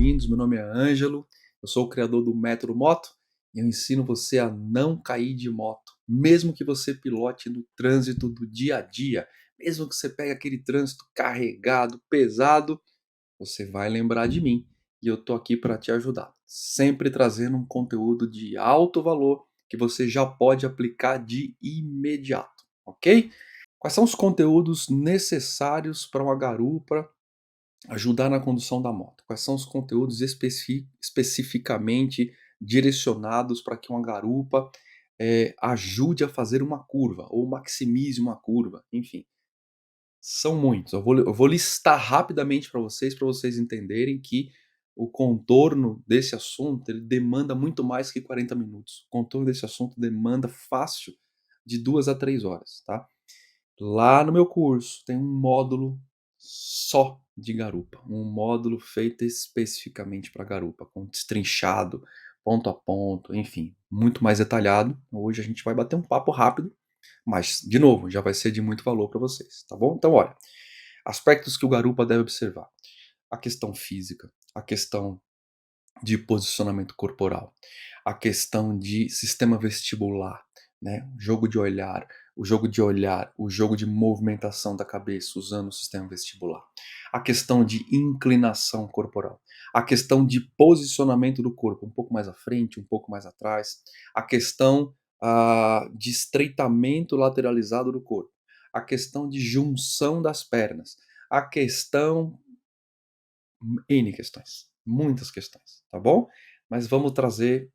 bem-vindos. Meu nome é Ângelo, eu sou o criador do Método Moto e eu ensino você a não cair de moto, mesmo que você pilote no trânsito do dia a dia, mesmo que você pegue aquele trânsito carregado, pesado, você vai lembrar de mim e eu tô aqui para te ajudar, sempre trazendo um conteúdo de alto valor que você já pode aplicar de imediato, ok? Quais são os conteúdos necessários para uma garupa ajudar na condução da moto? Quais são os conteúdos especificamente direcionados para que uma garupa ajude a fazer uma curva ou maximize uma curva? Enfim, são muitos. Eu vou listar rapidamente para vocês entenderem que o contorno desse assunto ele demanda muito mais que 40 minutos. O contorno desse assunto demanda fácil de 2 a 3 horas, tá? Lá no meu curso tem um módulo só de garupa, um módulo feito especificamente para garupa, com destrinchado, ponto a ponto, enfim, muito mais detalhado. Hoje a gente vai bater um papo rápido, mas, de novo, já vai ser de muito valor para vocês, tá bom? Então, olha, aspectos que o garupa deve observar: a questão física, a questão de posicionamento corporal, a questão de sistema vestibular, né? O jogo de movimentação da cabeça usando o sistema vestibular, a questão de inclinação corporal, a questão de posicionamento do corpo, um pouco mais à frente, um pouco mais atrás, a questão de estreitamento lateralizado do corpo, a questão de junção das pernas, a questão N questões, muitas questões, tá bom? Mas vamos trazer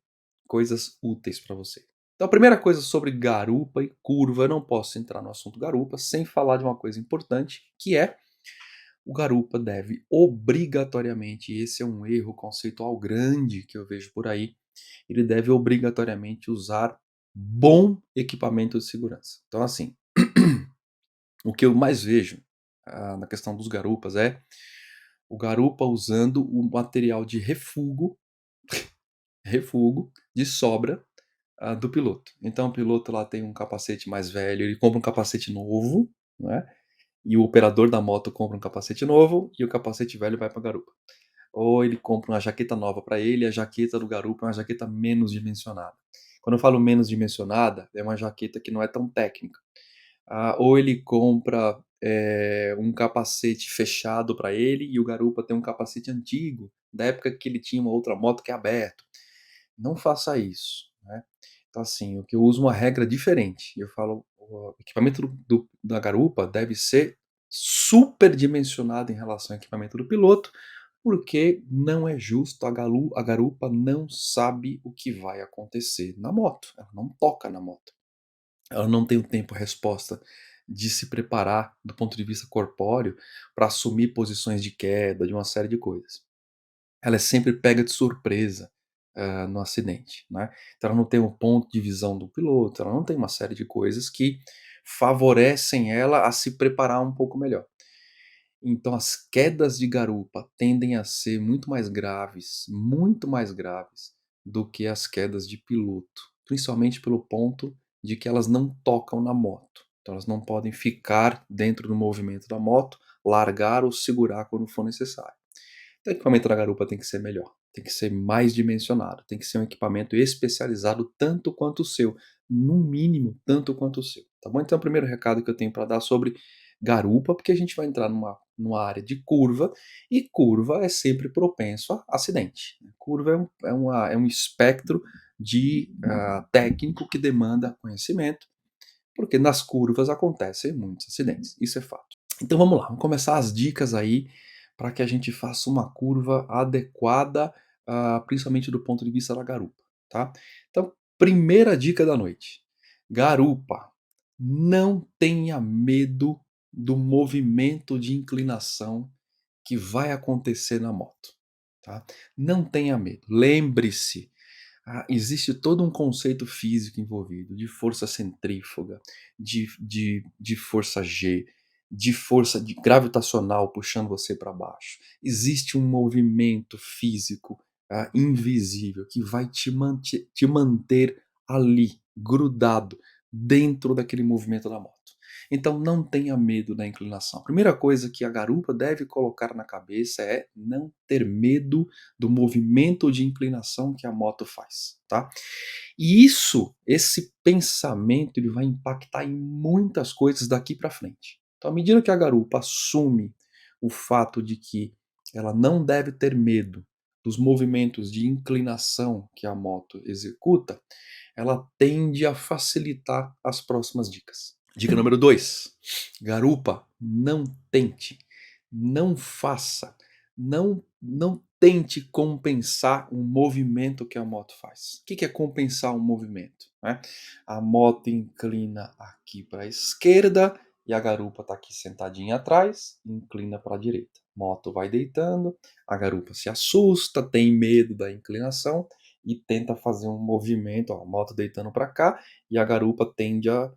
coisas úteis para você. Então, a primeira coisa sobre garupa e curva, eu não posso entrar no assunto garupa sem falar de uma coisa importante, que é o garupa deve obrigatoriamente, e esse é um erro conceitual grande que eu vejo por aí, ele deve obrigatoriamente usar bom equipamento de segurança. Então, assim, o que eu mais vejo na questão dos garupas é o garupa usando o material de refugo de sobra do piloto. Então o piloto lá tem um capacete mais velho, ele compra um capacete novo, né? E o operador da moto compra um capacete novo e o capacete velho vai para a garupa. Ou ele compra uma jaqueta nova para ele e a jaqueta do garupa é uma jaqueta menos dimensionada. Quando eu falo menos dimensionada, é uma jaqueta que não é tão técnica. Ou ele compra um capacete fechado para ele e o garupa tem um capacete antigo, da época que ele tinha uma outra moto que é aberto. Não faça isso, né? Então, assim, o que eu uso uma regra diferente. Eu falo, o equipamento da garupa deve ser superdimensionado em relação ao equipamento do piloto, porque não é justo, a garupa não sabe o que vai acontecer na moto. Ela não toca na moto. Ela não tem o tempo-resposta de se preparar do ponto de vista corpóreo para assumir posições de queda, de uma série de coisas. Ela é sempre pega de surpresa no acidente, né? Então ela não tem um ponto de visão do piloto, ela não tem uma série de coisas que favorecem ela a se preparar um pouco melhor. Então as quedas de garupa tendem a ser muito mais graves do que as quedas de piloto, principalmente pelo ponto de que elas não tocam na moto. Então elas não podem ficar dentro do movimento da moto, largar ou segurar quando for necessário. Então, o equipamento da garupa tem que ser melhor, tem que ser mais dimensionado, tem que ser um equipamento especializado tanto quanto o seu, no mínimo tanto quanto o seu, tá bom? Então, o primeiro recado que eu tenho para dar sobre garupa, porque a gente vai entrar numa área de curva, e curva é sempre propenso a acidente. Curva é um espectro de técnico que demanda conhecimento, porque nas curvas acontecem muitos acidentes, isso é fato. Então vamos lá, vamos começar as dicas aí para que a gente faça uma curva adequada, principalmente do ponto de vista da garupa, tá? Então, primeira dica da noite: garupa, não tenha medo do movimento de inclinação que vai acontecer na moto, tá? Não tenha medo. Lembre-se, existe todo um conceito físico envolvido, de força centrífuga, de força G, de força gravitacional puxando você para baixo. Existe um movimento físico invisível que vai te manter ali, grudado, dentro daquele movimento da moto. Então não tenha medo da inclinação. A primeira coisa que a garupa deve colocar na cabeça é não ter medo do movimento de inclinação que a moto faz, tá? E esse pensamento, ele vai impactar em muitas coisas daqui para frente. Então, à medida que a garupa assume o fato de que ela não deve ter medo dos movimentos de inclinação que a moto executa, ela tende a facilitar as próximas dicas. Dica número 2: garupa, não tente, não faça, não tente compensar um movimento que a moto faz. O que é compensar um movimento, né? A moto inclina aqui para a esquerda e a garupa está aqui sentadinha atrás, inclina para a direita. A moto vai deitando, a garupa se assusta, tem medo da inclinação e tenta fazer um movimento, ó, a moto deitando para cá e a garupa tende a,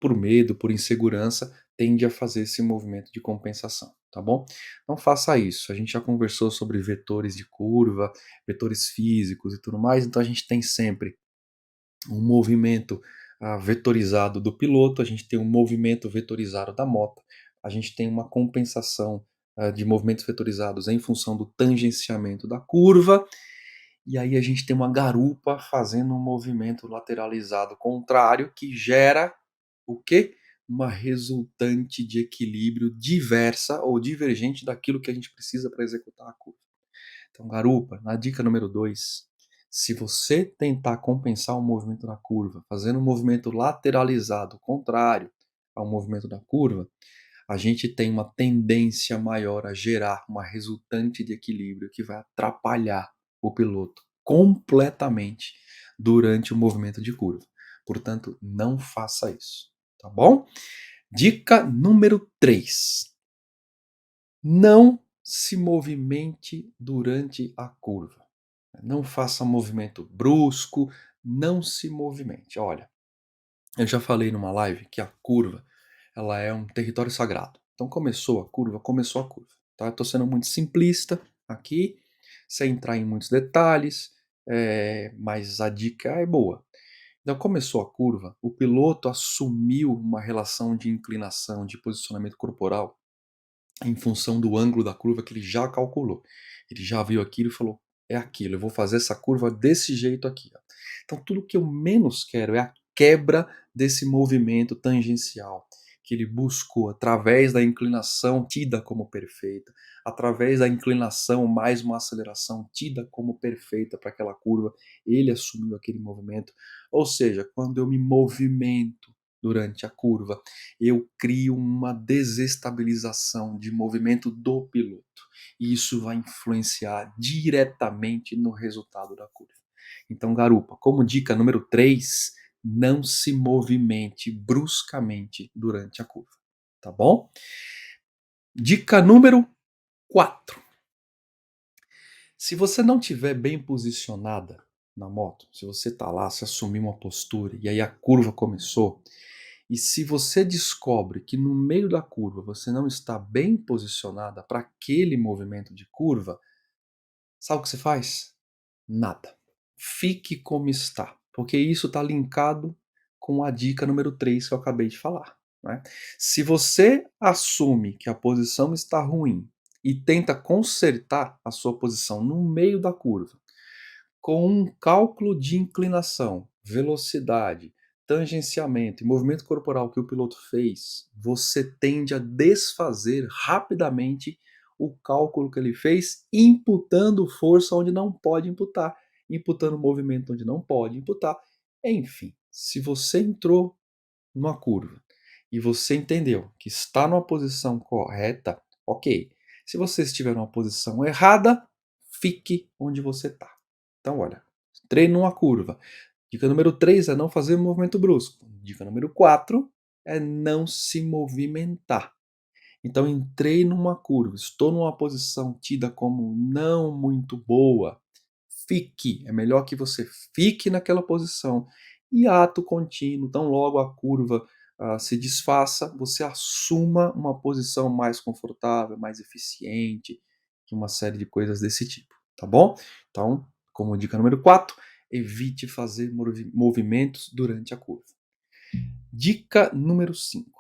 por medo, por insegurança, tende a fazer esse movimento de compensação, tá bom? Não faça isso. A gente já conversou sobre vetores de curva, vetores físicos e tudo mais, então a gente tem sempre um movimento vetorizado do piloto, a gente tem um movimento vetorizado da moto, a gente tem uma compensação de movimentos vetorizados em função do tangenciamento da curva, e aí a gente tem uma garupa fazendo um movimento lateralizado contrário que gera o quê? Uma resultante de equilíbrio diversa ou divergente daquilo que a gente precisa para executar a curva. Então, garupa, na dica número 2, se você tentar compensar o movimento da curva, fazendo um movimento lateralizado contrário ao movimento da curva, a gente tem uma tendência maior a gerar uma resultante de equilíbrio que vai atrapalhar o piloto completamente durante o movimento de curva. Portanto, não faça isso, tá bom? Dica número 3: não se movimente durante a curva. Não faça movimento brusco, não se movimente. Olha, eu já falei numa live que a curva, ela é um território sagrado. Então começou a curva, começou a curva. Tá? Eu estou sendo muito simplista aqui, sem entrar em muitos detalhes, mas a dica é boa. Então começou a curva, o piloto assumiu uma relação de inclinação, de posicionamento corporal em função do ângulo da curva que ele já calculou. Ele já viu aquilo e falou: é aquilo, eu vou fazer essa curva desse jeito aqui. Ó. Então, tudo que eu menos quero é a quebra desse movimento tangencial que ele buscou através da inclinação tida como perfeita, através da inclinação mais uma aceleração tida como perfeita para aquela curva, ele assumiu aquele movimento. Ou seja, quando eu me movimento durante a curva, eu crio uma desestabilização de movimento do piloto. E isso vai influenciar diretamente no resultado da curva. Então, garupa, como dica número 3, não se movimente bruscamente durante a curva. Tá bom? Dica número 4. Se você não estiver bem posicionada na moto, se você está lá, se assumir uma postura e aí a curva começou, e se você descobre que no meio da curva você não está bem posicionada para aquele movimento de curva, sabe o que você faz? Nada. Fique como está, porque isso está linkado com a dica número 3 que eu acabei de falar. Né? Se você assume que a posição está ruim e tenta consertar a sua posição no meio da curva, com um cálculo de inclinação, velocidade, tangenciamento e movimento corporal que o piloto fez, você tende a desfazer rapidamente o cálculo que ele fez, imputando força onde não pode imputar, imputando movimento onde não pode imputar. Enfim, se você entrou numa curva e você entendeu que está numa posição correta, ok. Se você estiver numa posição errada, fique onde você está. Então, olha, entrei numa curva. Dica número 3 é não fazer movimento brusco. Dica número 4 é não se movimentar. Então, entrei numa curva, estou numa posição tida como não muito boa. Fique, é melhor que você fique naquela posição. E ato contínuo, tão logo a curva se desfaça, você assuma uma posição mais confortável, mais eficiente, e uma série de coisas desse tipo, tá bom? Então, como dica número 4, evite fazer movimentos durante a curva. Dica número 5.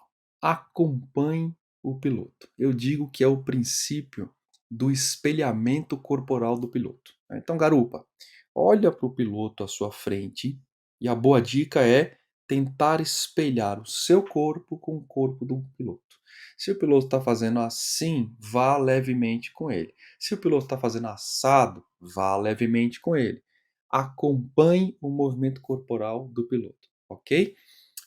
Acompanhe o piloto. Eu digo que é o princípio do espelhamento corporal do piloto, né. Então, garupa, olha para o piloto à sua frente e a boa dica é tentar espelhar o seu corpo com o corpo do piloto. Se o piloto está fazendo assim, vá levemente com ele. Se o piloto está fazendo assado, vá levemente com ele. Acompanhe o movimento corporal do piloto, ok?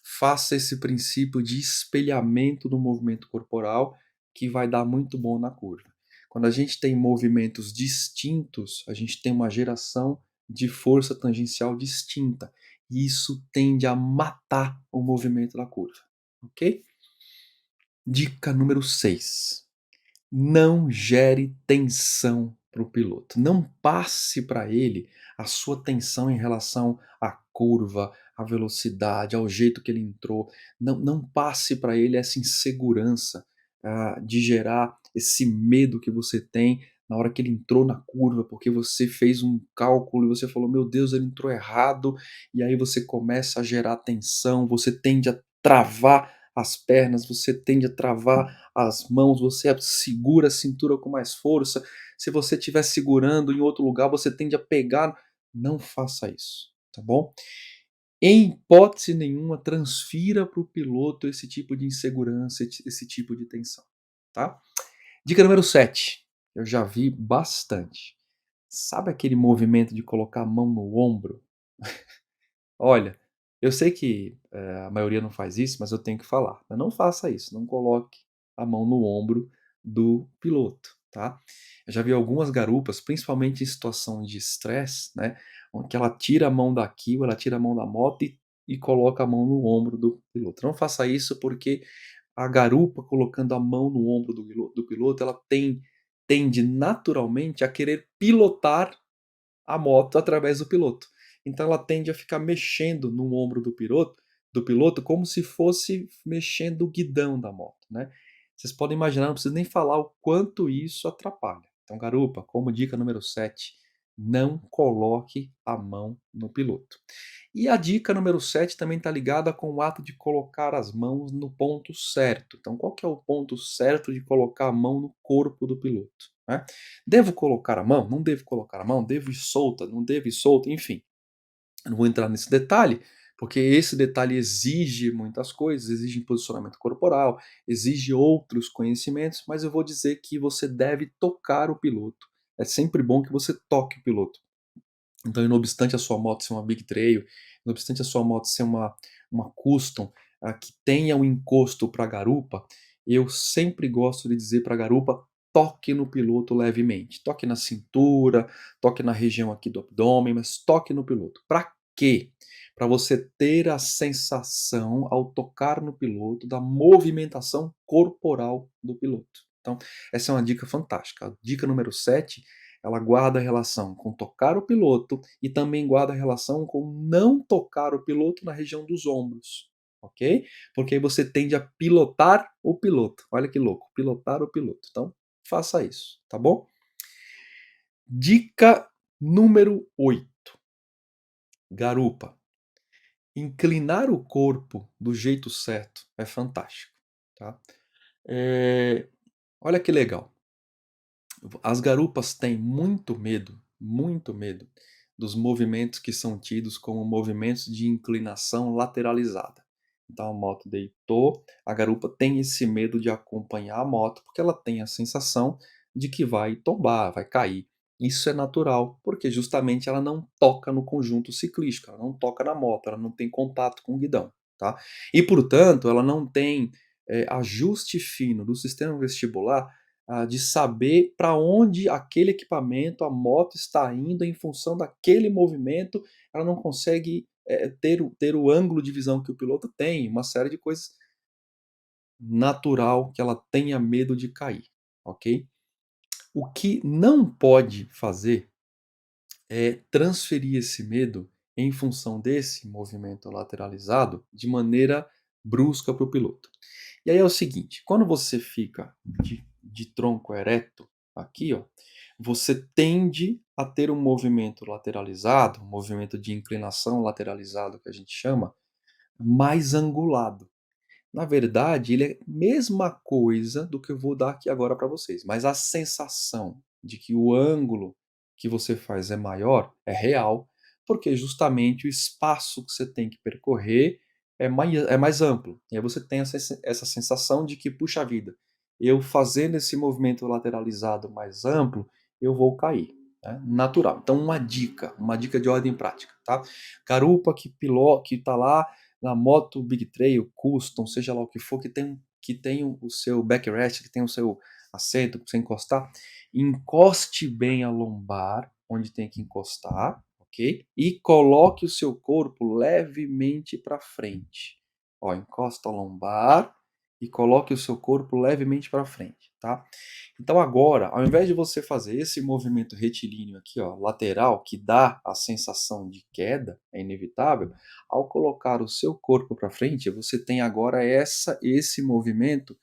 Faça esse princípio de espelhamento do movimento corporal, que vai dar muito bom na curva. Quando a gente tem movimentos distintos, a gente tem uma geração de força tangencial distinta. E isso tende a matar o movimento da curva, ok? Dica número 6: não gere tensão para o piloto. Não passe para ele a sua tensão em relação à curva, à velocidade, ao jeito que ele entrou. Não passe para ele essa insegurança, de gerar esse medo que você tem na hora que ele entrou na curva, porque você fez um cálculo e você falou: "Meu Deus, ele entrou errado", e aí você começa a gerar tensão, você tende a travar as pernas, você tende a travar as mãos, você segura a cintura com mais força. Se você estiver segurando em outro lugar, você tende a pegar. Não faça isso, tá bom? Em hipótese nenhuma, transfira para o piloto esse tipo de insegurança, esse tipo de tensão, tá? Dica número 7. Eu já vi bastante. Sabe aquele movimento de colocar a mão no ombro? Olha, eu sei que, a maioria não faz isso, mas eu tenho que falar, né, não faça isso, não coloque a mão no ombro do piloto, tá. Eu já vi algumas garupas, principalmente em situação de estresse, né, onde que ela tira a mão daqui ou ela tira a mão da moto e coloca a mão no ombro do piloto. Não faça isso, porque a garupa colocando a mão no ombro do piloto, ela tende naturalmente a querer pilotar a moto através do piloto. Então ela tende a ficar mexendo no ombro do piloto como se fosse mexendo o guidão da moto, né. Vocês podem imaginar, não preciso nem falar o quanto isso atrapalha. Então garupa, como dica número 7, não coloque a mão no piloto. E a dica número 7 também está ligada com o ato de colocar as mãos no ponto certo. Então qual que é o ponto certo de colocar a mão no corpo do piloto, né? Devo colocar a mão? Não devo colocar a mão? Devo ir solta? Não devo ir solta? Enfim, eu não vou entrar nesse detalhe, porque esse detalhe exige muitas coisas, exige posicionamento corporal, exige outros conhecimentos, mas eu vou dizer que você deve tocar o piloto. É sempre bom que você toque o piloto. Então, não obstante a sua moto ser uma Big Trail, não obstante a sua moto ser uma custom, que tenha um encosto para garupa, eu sempre gosto de dizer para garupa: toque no piloto levemente. Toque na cintura, toque na região aqui do abdômen, mas toque no piloto. Para quê? Para você ter a sensação, ao tocar no piloto, da movimentação corporal do piloto. Então, essa é uma dica fantástica. A dica número 7, ela guarda relação com tocar o piloto e também guarda relação com não tocar o piloto na região dos ombros, ok? Porque aí você tende a pilotar o piloto. Olha que louco, pilotar o piloto. Então, faça isso, tá bom? Dica número 8. Garupa. Inclinar o corpo do jeito certo é fantástico, tá? Eh, olha que legal. As garupas têm muito medo dos movimentos que são tidos como movimentos de inclinação lateralizada. Então a moto deitou, a garupa tem esse medo de acompanhar a moto, porque ela tem a sensação de que vai tombar, vai cair. Isso é natural, porque justamente ela não toca no conjunto ciclístico, ela não toca na moto, ela não tem contato com o guidão, tá? E portanto, ela não tem ajuste fino do sistema vestibular, de saber para onde aquele equipamento, a moto está indo em função daquele movimento, ela não consegue, ter o ângulo de visão que o piloto tem, uma série de coisas, natural que ela tenha medo de cair, ok? O que não pode fazer é transferir esse medo em função desse movimento lateralizado de maneira brusca para o piloto. E aí é o seguinte, quando você fica de tronco ereto, aqui ó, você tende a ter um movimento lateralizado, um movimento de inclinação lateralizado que a gente chama, mais angulado. Na verdade, ele é a mesma coisa do que eu vou dar aqui agora para vocês, mas a sensação de que o ângulo que você faz é maior é real, porque justamente o espaço que você tem que percorrer é mais amplo. E aí você tem essa sensação de que, puxa vida, eu fazendo esse movimento lateralizado mais amplo, eu vou cair. Né? Natural. Então, uma dica de ordem prática, tá? Garupa que está lá na moto Big Trail, Custom, seja lá o que for, que tem o seu backrest, que tem o seu assento para você encostar, encoste bem a lombar, onde tem que encostar, ok? E coloque o seu corpo levemente para frente. Ó, encosta a lombar e coloque o seu corpo levemente para frente, tá? Então agora, ao invés de você fazer esse movimento retilíneo aqui, ó, lateral, que dá a sensação de queda, é inevitável, ao colocar o seu corpo para frente, você tem agora esse movimento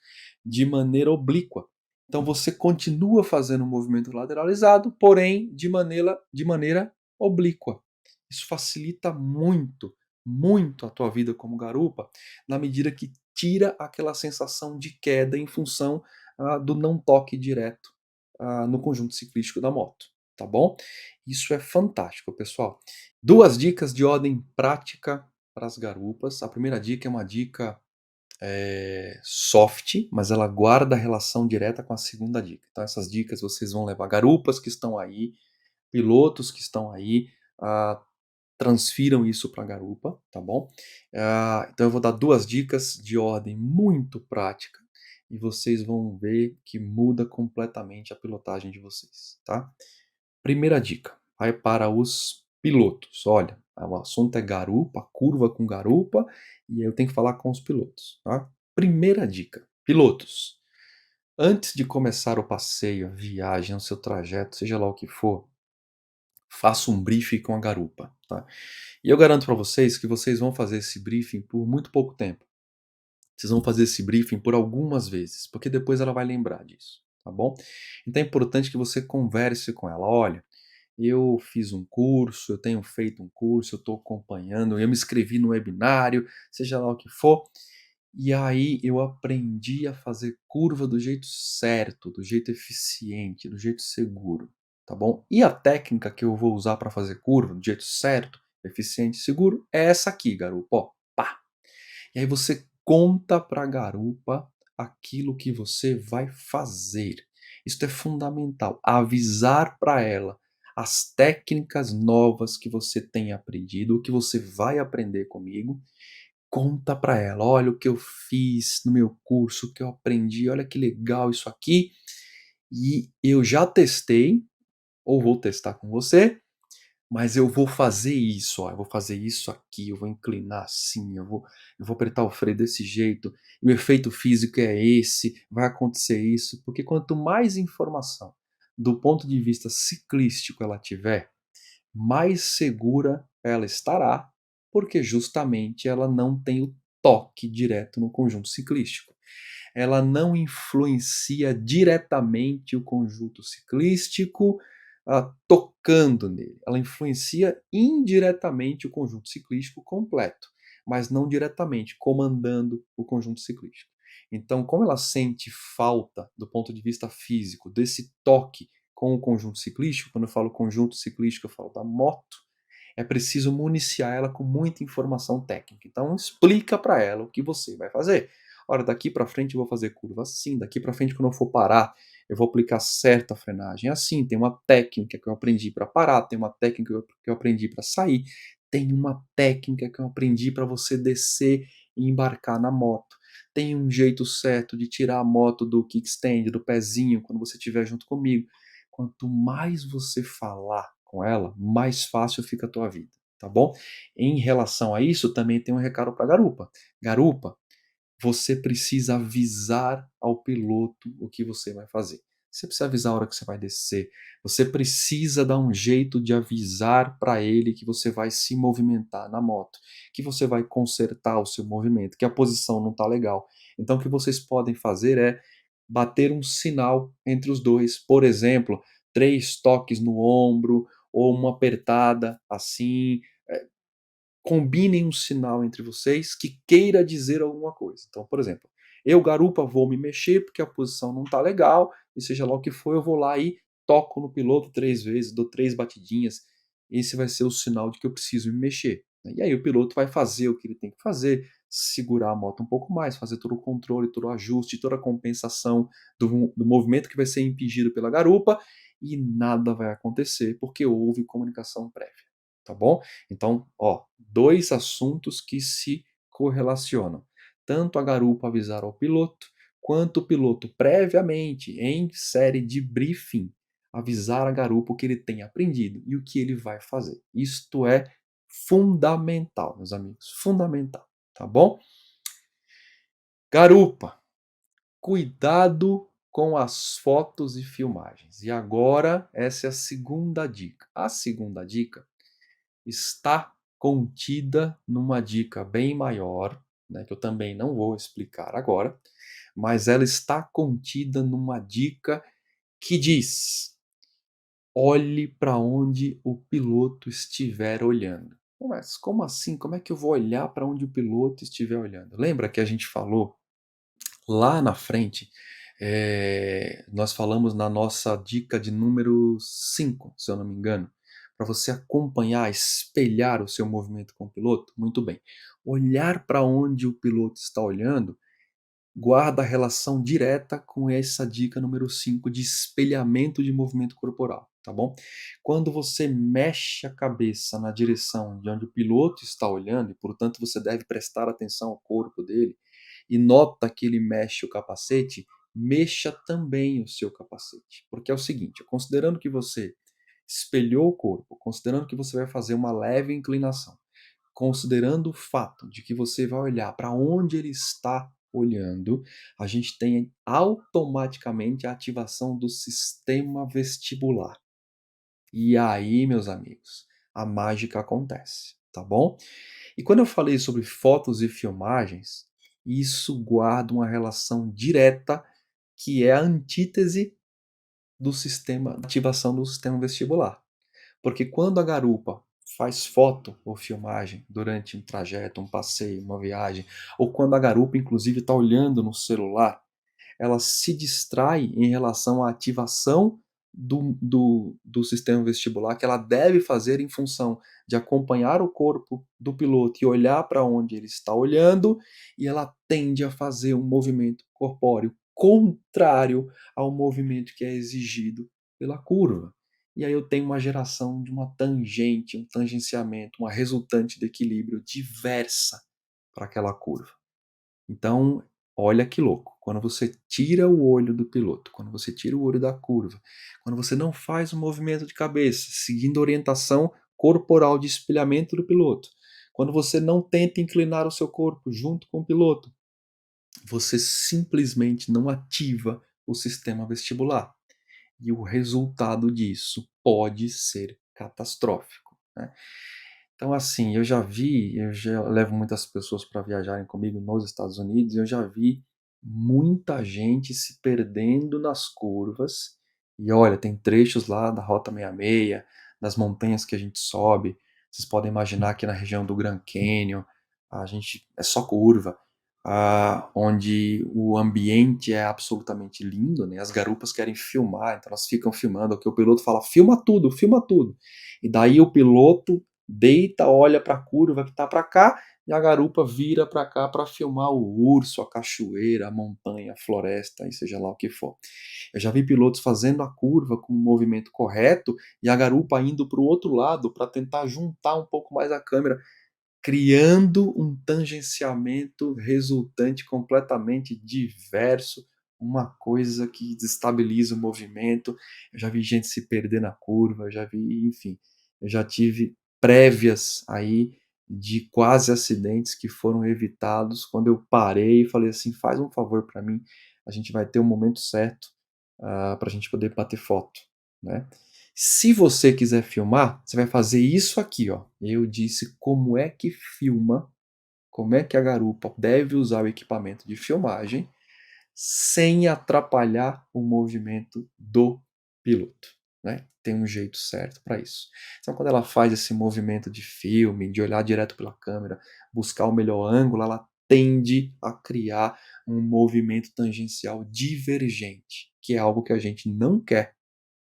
de maneira oblíqua. Então você continua fazendo o movimento lateralizado, porém de maneira oblíqua. Isso facilita muito, muito a tua vida como garupa, na medida que tira aquela sensação de queda em função do não toque direto no conjunto ciclístico da moto, tá bom? Isso é fantástico, pessoal. Duas dicas de ordem prática para as garupas. A primeira dica é uma dica soft, mas ela guarda a relação direta com a segunda dica. Então essas dicas vocês vão levar garupas que estão aí, pilotos que estão aí, ah, transfiram isso para a garupa, tá bom? Então eu vou dar duas dicas de ordem muito prática e vocês vão ver que muda completamente a pilotagem de vocês, tá? Primeira dica, vai para os pilotos. Olha, o assunto é garupa, curva com garupa, e eu tenho que falar com os pilotos, tá? Primeira dica, pilotos. Antes de começar o passeio, a viagem, o seu trajeto, seja lá o que for, faça um briefing com a garupa, tá? E eu garanto para vocês que vocês vão fazer esse briefing por muito pouco tempo. Vocês vão fazer esse briefing por algumas vezes, porque depois ela vai lembrar disso, tá bom? Então é importante que você converse com ela. Olha, eu fiz um curso, eu tenho feito um curso, eu estou acompanhando, eu me inscrevi no webinário, seja lá o que for, e aí eu aprendi a fazer curva do jeito certo, do jeito eficiente, do jeito seguro, tá bom? E a técnica que eu vou usar para fazer curva do jeito certo, eficiente e seguro é essa aqui, garoto. Ó, pá. E aí você conta para a garupa aquilo que você vai fazer. Isso é fundamental. Avisar para ela as técnicas novas que você tem aprendido, o que você vai aprender comigo. Conta para ela, olha o que eu fiz no meu curso, o que eu aprendi, olha que legal isso aqui. E eu já testei, ou vou testar com você, mas eu vou fazer isso, ó, eu vou fazer isso aqui, eu vou inclinar assim, eu vou apertar o freio desse jeito, e o efeito físico é esse, vai acontecer isso, porque quanto mais informação do ponto de vista ciclístico ela tiver, mais segura ela estará, porque justamente ela não tem o toque direto no conjunto ciclístico. Ela não influencia diretamente o conjunto ciclístico, tocando nele. Ela influencia indiretamente o conjunto ciclístico completo, mas não diretamente comandando o conjunto ciclístico. Então, como ela sente falta, do ponto de vista físico, desse toque com o conjunto ciclístico, quando eu falo conjunto ciclístico, eu falo da moto, é preciso municiar ela com muita informação técnica. Então, explica para ela o que você vai fazer. Olha, daqui para frente eu vou fazer curva assim, daqui para frente quando eu for parar, eu vou aplicar certa frenagem assim, tem uma técnica que eu aprendi para parar, tem uma técnica que eu aprendi para sair, tem uma técnica que eu aprendi para você descer e embarcar na moto. Tem um jeito certo de tirar a moto do kickstand, do pezinho, quando você estiver junto comigo. Quanto mais você falar com ela, mais fácil fica a tua vida, tá bom? Em relação a isso, também tem um recado para garupa. Garupa, você precisa avisar ao piloto o que você vai fazer. Você precisa avisar a hora que você vai descer. Você precisa dar um jeito de avisar para ele que você vai se movimentar na moto, que você vai consertar o seu movimento, que a posição não está legal. Então, o que vocês podem fazer é bater um sinal entre os dois. Por exemplo, 3 toques no ombro ou uma apertada assim, combinem um sinal entre vocês que queira dizer alguma coisa. Então, por exemplo, eu, garupa, vou me mexer porque a posição não está legal, e seja lá o que for, eu vou lá e toco no piloto 3 vezes, dou 3 batidinhas. Esse vai ser o sinal de que eu preciso me mexer. E aí o piloto vai fazer o que ele tem que fazer, segurar a moto um pouco mais, fazer todo o controle, todo o ajuste, toda a compensação do movimento que vai ser impingido pela garupa, e nada vai acontecer porque houve comunicação prévia, tá bom? Então, ó, 2 assuntos que se correlacionam. Tanto a garupa avisar ao piloto, quanto o piloto previamente, em série de briefing, avisar a garupa o que ele tem aprendido e o que ele vai fazer. Isto é fundamental, meus amigos, fundamental, tá bom? Garupa, cuidado com as fotos e filmagens. E agora, essa é a segunda dica. A segunda dica está contida numa dica bem maior, né, que eu também não vou explicar agora, mas ela está contida numa dica que diz: olhe para onde o piloto estiver olhando. Mas como assim? Como é que eu vou olhar para onde o piloto estiver olhando? Lembra que a gente falou lá na frente, nós falamos na nossa dica de número 5, se eu não me engano, para você acompanhar, espelhar o seu movimento com o piloto? Muito bem. Olhar para onde o piloto está olhando guarda relação direta com essa dica número 5 de espelhamento de movimento corporal, tá bom? Quando você mexe a cabeça na direção de onde o piloto está olhando, e portanto você deve prestar atenção ao corpo dele, e nota que ele mexe o capacete, mexa também o seu capacete. Porque é o seguinte, considerando que você espelhou o corpo, considerando que você vai fazer uma leve inclinação, considerando o fato de que você vai olhar para onde ele está olhando, a gente tem automaticamente a ativação do sistema vestibular. E aí, meus amigos, a mágica acontece, tá bom? E quando eu falei sobre fotos e filmagens, isso guarda uma relação direta que é a antítese do sistema, da ativação do sistema vestibular. Porque quando a garupa faz foto ou filmagem durante um trajeto, um passeio, uma viagem, ou quando a garupa inclusive está olhando no celular, ela se distrai em relação à ativação do sistema vestibular que ela deve fazer em função de acompanhar o corpo do piloto e olhar para onde ele está olhando, e ela tende a fazer um movimento corpóreo contrário ao movimento que é exigido pela curva. E aí eu tenho uma geração de uma tangente, um tangenciamento, uma resultante de equilíbrio diversa para aquela curva. Então, olha que louco, quando você tira o olho do piloto, quando você tira o olho da curva, quando você não faz o movimento de cabeça, seguindo a orientação corporal de espelhamento do piloto, quando você não tenta inclinar o seu corpo junto com o piloto, você simplesmente não ativa o sistema vestibular. E o resultado disso pode ser catastrófico, né? Então, assim, eu já levo muitas pessoas para viajarem comigo nos Estados Unidos, e eu já vi muita gente se perdendo nas curvas. E olha, tem trechos lá da Rota 66, das montanhas que a gente sobe. Vocês podem imaginar que na região do Grand Canyon, a gente é só curva, onde o ambiente é absolutamente lindo, né? As garupas querem filmar, então elas ficam filmando, o que o piloto fala, filma tudo, filma tudo. E daí o piloto deita, olha para a curva que está para cá, e a garupa vira para cá para filmar o urso, a cachoeira, a montanha, a floresta, e seja lá o que for. Eu já vi pilotos fazendo a curva com o movimento correto e a garupa indo para o outro lado para tentar juntar um pouco mais a câmera, criando um tangenciamento resultante completamente diverso, uma coisa que desestabiliza o movimento. Eu já vi gente se perder na curva, eu já vi, enfim, eu já tive prévias aí de quase acidentes que foram evitados quando eu parei e falei assim: faz um favor para mim, a gente vai ter o momento certo para a gente poder bater foto, né? Se você quiser filmar, você vai fazer isso aqui, ó. Eu disse como é que filma, como é que a garupa deve usar o equipamento de filmagem sem atrapalhar o movimento do piloto. né? Tem um jeito certo para isso. Então, quando ela faz esse movimento de filme, de olhar direto pela câmera, buscar o melhor ângulo, ela tende a criar um movimento tangencial divergente, que é algo que a gente não quer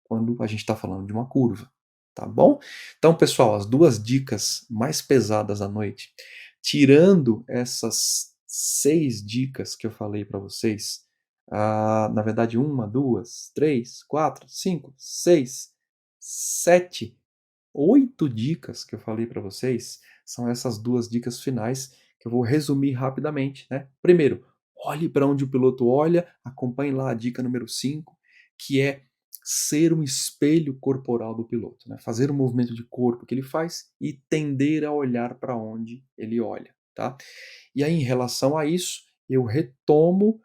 quando a gente está falando de uma curva, tá bom? Então, pessoal, as duas dicas mais pesadas à noite, tirando essas 6 dicas que eu falei para vocês, na verdade, uma, duas, três, quatro, cinco, seis, 7, 8 dicas que eu falei para vocês, são essas duas dicas finais que eu vou resumir rapidamente, né? Primeiro, olhe para onde o piloto olha, acompanhe lá a dica número 5, que é ser um espelho corporal do piloto, né? Fazer o movimento de corpo que ele faz e tender a olhar para onde ele olha, tá? E aí, em relação a isso, eu retomo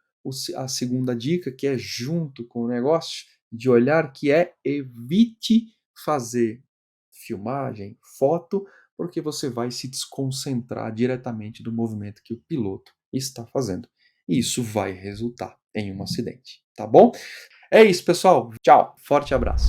a segunda dica, que é junto com o negócio de olhar, que é evite fazer filmagem, foto, porque você vai se desconcentrar diretamente do movimento que o piloto está fazendo. E isso vai resultar em um acidente, tá bom? É isso, pessoal. Tchau. Forte abraço.